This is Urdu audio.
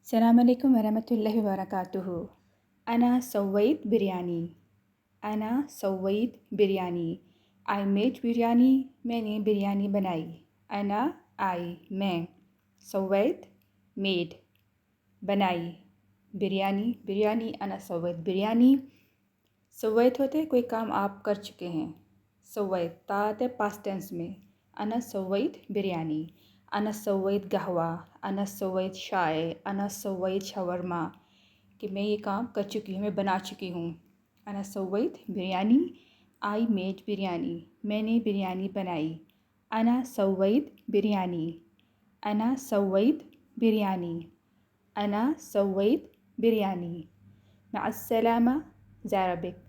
السلام علیکم ورحمۃ اللہ وبرکاتہ۔ انا سویت بریانی، انا Soviet biryani, I made biryani, میں نے بریانی بنائی۔ انا آئی میں، سویت میڈ بنائی، بریانی بریانی، انا سویت بریانی۔ سویت ہوتے ہیں کوئی کام آپ کر چکے ہیں، سویت تا آتا ہے پاسٹ ٹینس میں، انا سویت بریانی، انا سویت قہوہ، انا سویت شائے، انا سویت شاورما، کہ میں یہ کام کر چکی ہوں، میں بنا چکی ہوں۔ انا Soviet biryani, I made biryani, میں نے بریانی بنائی۔ انا سویت بریانی، انا سویت بریانی، انا سویت بریانی۔ مع السلامة، زاربک۔